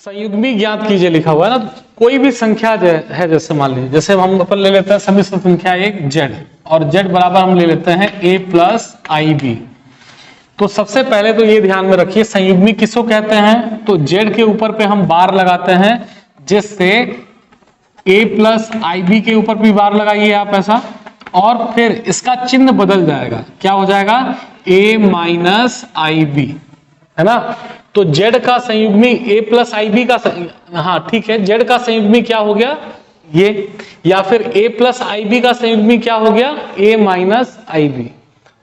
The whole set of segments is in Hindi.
संयुग्मी ज्ञात कीजिए लिखा हुआ है ना, कोई भी संख्या है, जैसे मान लीजिए, जैसे हम अपन ले लेते हैं समिश्र संख्या एक z, और z बराबर हम ले लेते हैं a प्लस आई बी। तो सबसे पहले तो ये ध्यान में रखिए संयुग्मी किसको कहते हैं, तो z के ऊपर पे हम बार लगाते हैं, जिससे a प्लस आई बी के ऊपर भी बार लगाइए आप ऐसा, और फिर इसका चिन्ह बदल जाएगा, क्या हो जाएगा a माइनस आई बी, है ना। तो z का संयुग्मी a प्लस आई बी का, हाँ ठीक है, z का संयुग्मी क्या हो गया ये, या फिर a प्लस आई बी का संयुग्मी क्या हो गया a माइनस आई बी।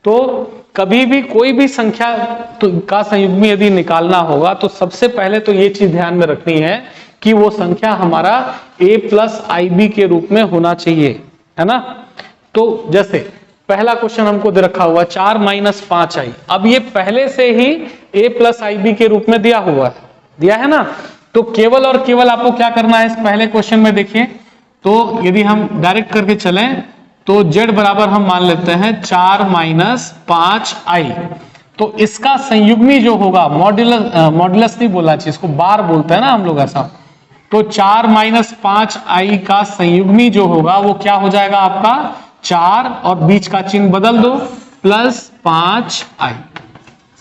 तो कभी भी कोई भी संख्या का संयुग्मी यदि निकालना होगा तो सबसे पहले तो ये चीज ध्यान में रखनी है कि वो संख्या हमारा a प्लस आई बी के रूप में होना चाहिए, है ना। तो जैसे पहला क्वेश्चन हमको दे रखा हुआ 4 माइनस 5 आई, अब ये पहले से ही a प्लस आई बी के रूप में दिया हुआ है, दिया है ना। तो केवल और केवल आपको क्या करना है, इस पहले क्वेश्चन में देखिए, तो यदि हम डायरेक्ट करके चलें तो z बराबर हम मान लेते हैं 4 माइनस 5 आई। तो इसका संयुग्मी जो होगा, मॉड्यूलस नहीं बोलना चाहिए, इसको बार बोलते हैं ना हम लोग ऐसा। तो 4 माइनस 5 आई का संयुग्मी जो होगा वो क्या हो जाएगा आपका 4, और बीच का चिन्ह बदल दो, प्लस 5 आई।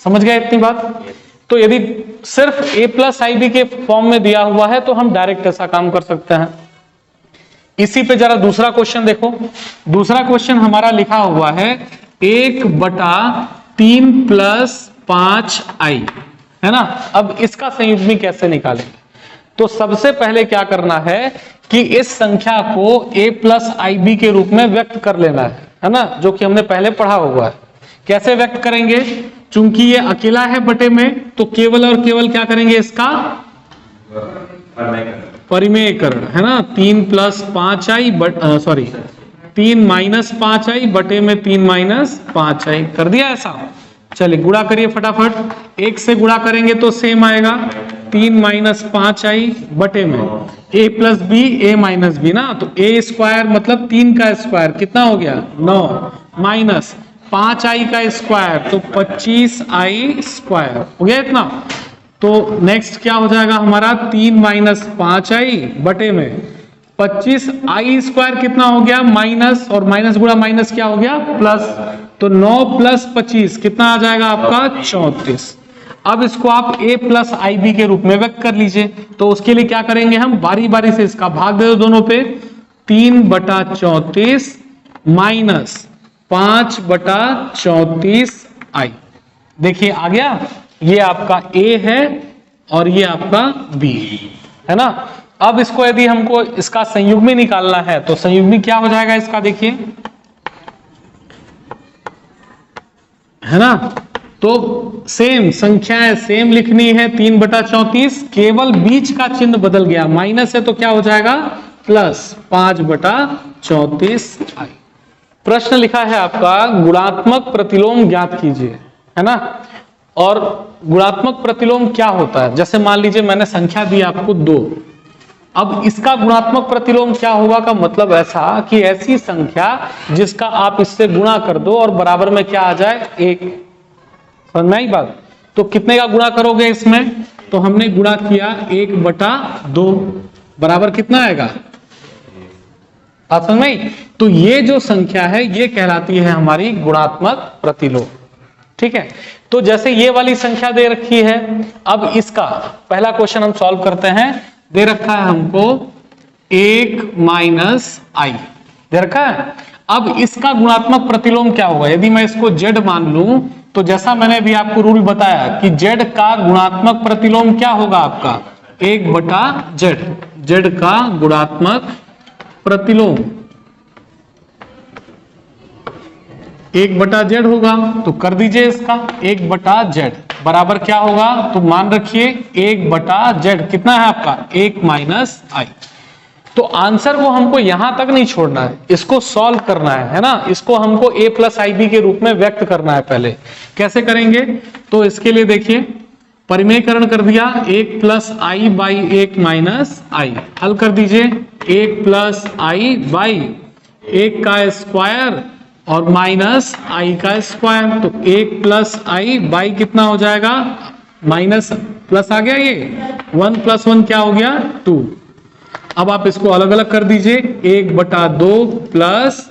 समझ गए इतनी बात। तो यदि सिर्फ a प्लस आई बी के फॉर्म में दिया हुआ है तो हम डायरेक्ट ऐसा काम कर सकते हैं। इसी पे जरा दूसरा क्वेश्चन देखो, दूसरा क्वेश्चन हमारा लिखा हुआ है 1/3 प्लस 5 आई, है ना। अब इसका संयुग्मी कैसे निकालेंगे, तो सबसे पहले क्या करना है कि इस संख्या को a प्लस आई बी के रूप में व्यक्त कर लेना है ना, जो कि हमने पहले पढ़ा हुआ है। कैसे व्यक्त करेंगे, चूंकि ये अकेला है बटे में, तो केवल और केवल क्या करेंगे इसका परिमेयकरण, है ना। 3 प्लस 5 आई सॉरी 3 माइनस 5 आई बटे में 3 माइनस 5 आई कर दिया ऐसा। चलिए गुणा करिए फटाफट, 1 से गुणा करेंगे तो सेम आएगा, 3 माइनस 5 आई बटे में a plus B A minus B ना, तो a स्क्वायर मतलब 3 का स्क्वायर कितना हो गया 9, माइनस 5 आई का स्क्वायर तो 25 आई स्क्वायर हो गया इतना। तो नेक्स्ट क्या हो जाएगा हमारा 3 माइनस 5 आई बटे में 25 आई स्क्वायर कितना हो गया माइनस, और माइनस गुणा माइनस क्या हो गया प्लस, तो 9 प्लस 25 कितना आ जाएगा आपका 34। अब इसको आप a प्लस आई बी के रूप में व्यक्त कर लीजिए, तो उसके लिए क्या करेंगे हम बारी बारी से इसका भाग दे दो दोनों पे, 3/34 माइनस 5/34 आई। देखिए आ गया, ये आपका a है और ये आपका b है ना। अब इसको यदि हमको इसका संयुग्मी निकालना है तो संयुग्मी क्या हो जाएगा इसका, देखिए है ना। तो सेम संख्याएं सेम लिखनी है, 3/34, केवल बीच का चिन्ह बदल गया, माइनस है तो क्या हो जाएगा प्लस 5/34 आई। प्रश्न लिखा है आपका गुणात्मक प्रतिलोम ज्ञात कीजिए, है ना। और गुणात्मक प्रतिलोम क्या होता है, जैसे मान लीजिए मैंने संख्या दी आपको 2, अब इसका गुणात्मक प्रतिलोम क्या होगा का मतलब ऐसा कि ऐसी संख्या जिसका आप इससे गुणा कर दो और बराबर में क्या आ जाए 1। समझ में आई बात। तो कितने का गुणा करोगे इसमें, तो हमने गुणा किया 1/2 बराबर कितना आएगा, आप समझ में। तो ये जो संख्या है ये कहलाती है हमारी गुणात्मक प्रतिलोम, ठीक है। तो जैसे ये वाली संख्या दे रखी है, अब इसका पहला क्वेश्चन हम सॉल्व करते हैं। दे रखा है हमको 1 माइनस आई दे रखा है। अब इसका गुणात्मक प्रतिलोम क्या होगा, यदि मैं इसको z मान लूं तो जैसा मैंने भी आपको रूल बताया कि z का गुणात्मक प्रतिलोम क्या होगा आपका 1/z, z का गुणात्मक प्रतिलोम 1/z होगा, तो कर दीजिए इसका 1/z बराबर क्या होगा, तो मान रखिए 1/z कितना है आपका 1 माइनस आई। तो आंसर को हमको यहां तक नहीं छोड़ना है, इसको सॉल्व करना है ना। इसको हमको a प्लस आई बी के रूप में व्यक्त करना है। पहले कैसे करेंगे, तो इसके लिए देखिए परिमेयकरण कर दिया 1 प्लस आई बाई 1 माइनस आई, हल कर दीजिए 1 प्लस आई बाई 1 का स्क्वायर और माइनस आई का स्क्वायर, तो 1 प्लस आई बाई कितना हो जाएगा माइनस प्लस आ गया ये 1 + 1 क्या हो गया 2। अब आप इसको अलग अलग कर दीजिए, 1/2 प्लस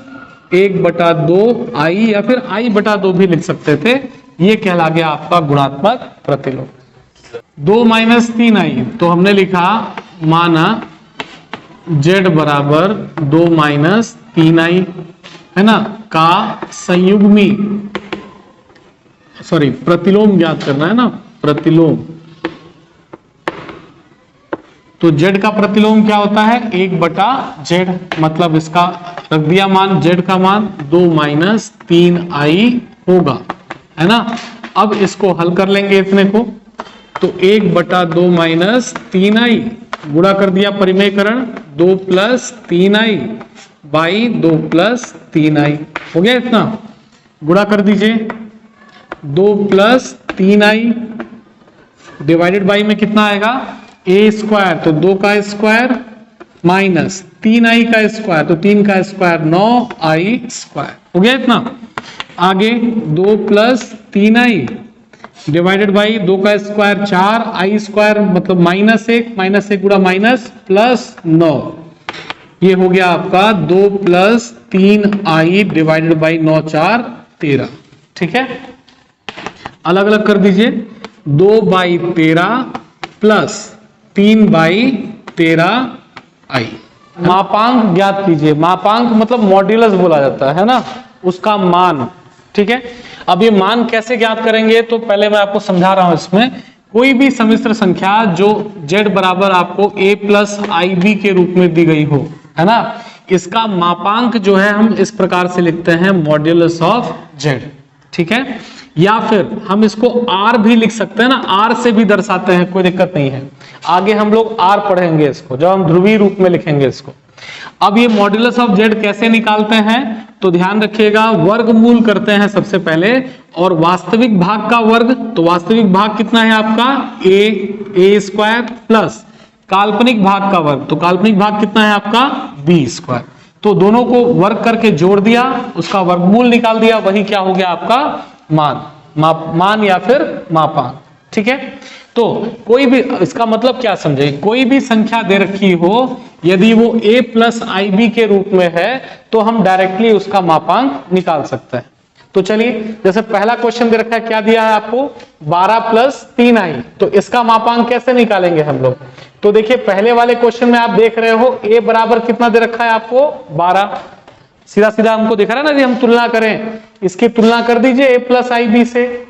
1/2 आई, या फिर I/2 भी लिख सकते थे। ये कहला गया आपका गुणात्मक प्रतिलोम। 2 - 3i, तो हमने लिखा माना z बराबर 2 - 3i, है ना, का संयुग्मी, सॉरी प्रतिलोम ज्ञात करना है ना, प्रतिलोम। तो z का प्रतिलोम क्या होता है 1/z, मतलब इसका रख दिया मान, z का मान 2 - 3i होगा, है ना। अब इसको हल कर लेंगे इतने को, तो 1/2 - 3i गुणा कर दिया परिमेयकरण, 2 + 3i बाई 2 + 3i हो गया। इतना गुणा कर दीजिए, 2 + 3i डिवाइडेड बाई में कितना आएगा a², तो 2 का स्क्वायर माइनस 3i का स्क्वायर, तो 3 का स्क्वायर 9i² हो गया। इतना आगे 2 + 3i डिवाइडेड बाई 2 का स्क्वायर 4i² मतलब -1 गुणा माइनस प्लस 9, ये हो गया आपका 2 + 3i डिवाइडेड बाई 9 4 13। ठीक है, अलग अलग कर दीजिए, 2/13 प्लस 3/13i। मापांक ज्ञात कीजिए, मापांक मतलब मॉड्यूलस बोला जाता है ना, उसका मान। ठीक है, अब ये मान कैसे ज्ञात करेंगे, तो पहले मैं आपको समझा रहा हूं। इसमें कोई भी सम्मिश्र संख्या जो z बराबर आपको a + ib के रूप में दी गई हो, है ना, इसका मापांक जो है हम इस प्रकार से लिखते हैं मॉड्यूलस ऑफ z। ठीक है, या फिर हम इसको r भी लिख सकते हैं ना, r से भी दर्शाते हैं, कोई दिक्कत नहीं है। आगे हम लोग r पढ़ेंगे इसको, जब हम ध्रुवीय रूप में लिखेंगे इसको। अब ये मॉड्यूलस ऑफ z कैसे निकालते हैं, तो ध्यान रखिएगा, वर्गमूल करते हैं सबसे पहले, और वास्तविक भाग का वर्ग, तो वास्तविक भाग कितना है आपका a² प्लस काल्पनिक भाग का वर्ग, तो काल्पनिक भाग कितना है आपका b²। तो दोनों को वर्ग करके जोड़ दिया, उसका वर्गमूल निकाल दिया, वही क्या हो गया आपका मान या फिर मापांक। ठीक है, तो कोई भी, इसका मतलब क्या समझे, कोई भी संख्या दे रखी हो, यदि वो a + ib के रूप में है, तो हम डायरेक्टली उसका मापांक निकाल सकते हैं। तो चलिए, जैसे पहला क्वेश्चन दे रखा है, क्या दिया है आपको 12 + 3i, तो इसका मापांक कैसे निकालेंगे हम लोग। तो देखिए, पहले वाले क्वेश्चन में आप देख रहे हो a बराबर कितना दे रखा है आपको 12, सीधा सीधा हमको दिख रहा है ना, यदि हम तुलना करें, इसकी तुलना कर दीजिए a + ib से,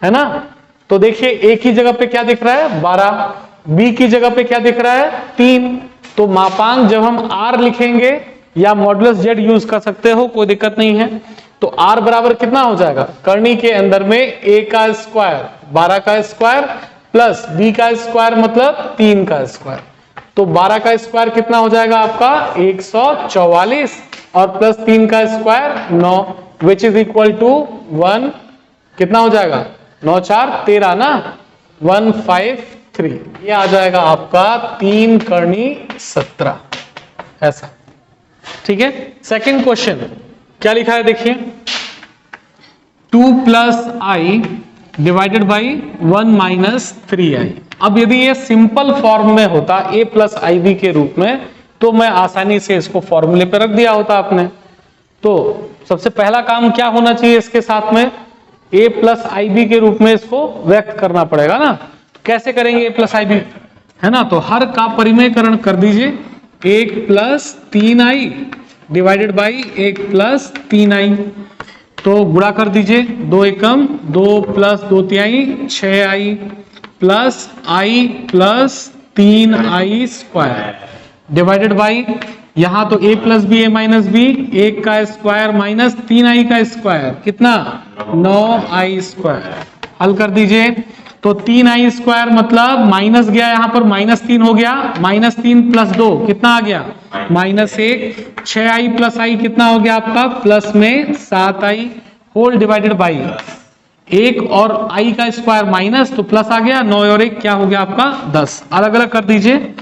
है ना। तो देखिए a की जगह पे क्या दिख रहा है 12, b की जगह पे क्या दिख रहा है 3। तो मापांक जब हम r लिखेंगे या मॉड्यूलस z यूज कर सकते हो, कोई दिक्कत नहीं है। तो r बराबर कितना हो जाएगा, करनी के अंदर में a का स्क्वायर 12 का स्क्वायर प्लस b का स्क्वायर मतलब 3 का स्क्वायर, तो 12 का स्क्वायर कितना हो जाएगा आपका 144 और प्लस 3 का square 9, which is equal to 1, कितना हो जाएगा 9 4 13 ना, 153, ये आ जाएगा आपका 3 करनी 17 ऐसा। ठीक है, सेकंड क्वेश्चन क्या लिखा है देखिए, 2 + i डिवाइडेड बाई 1 - 3i। अब यदि ये सिंपल फॉर्म में होता a + ib के रूप में, तो मैं आसानी से इसको फॉर्मूले पे रख दिया होता आपने। तो सबसे पहला काम क्या होना चाहिए, इसके साथ में a + ib के रूप में इसको व्यक्त करना पड़ेगा ना। कैसे करेंगे a + ib, है ना, तो हर का परिमेयकरण कर दीजिए, 1 + 3i डिवाइडेड बाई 1 + 3i, तो गुणा कर दीजिए, 2 एकम 2 + 2 तिहाई 6i plus i plus 3i² divided by, यहां तो a + b a - b, 1 का स्क्वायर माइनस 3i का स्क्वायर कितना 9i²। हल कर दीजिए, तो 3i² मतलब माइनस गया, यहां पर -3 हो गया, -3 + 2 कितना आ गया -1, 6i + i कितना हो गया आपका प्लस में 7i होल डिवाइडेड बाई 1 और i का स्क्वायर माइनस, तो प्लस आ गया, 9 और 1 क्या हो गया आपका 10। अलग अलग कर दीजिए,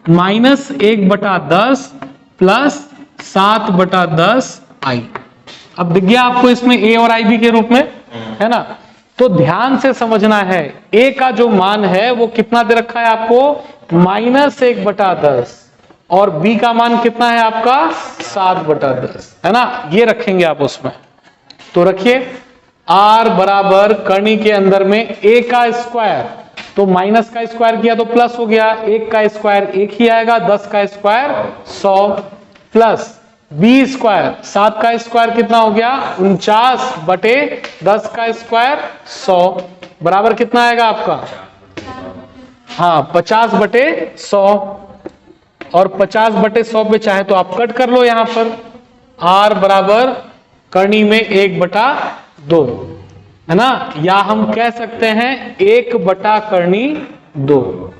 -1/10 प्लस 7/10i। अब दिख गया आपको इसमें a और ib के रूप में, है ना। तो ध्यान से समझना है, a का जो मान है वो कितना दे रखा है आपको, -1/10, और b का मान कितना है आपका 7/10, है ना। ये रखेंगे आप उसमें। तो रखिए r बराबर करनी के अंदर में a का स्क्वायर, तो माइनस का स्क्वायर किया तो प्लस हो गया, 1 का स्क्वायर 1 ही आएगा, 10 का स्क्वायर 100, प्लस b स्क्वायर, 7 का स्क्वायर कितना हो गया 49/10 का स्क्वायर 100, बराबर कितना आएगा आपका, हाँ 50/100, और 50/100 पे चाहे तो आप कट कर लो यहां पर, r बराबर करनी में 1/2, है ना, या हम कह सकते हैं 1/2।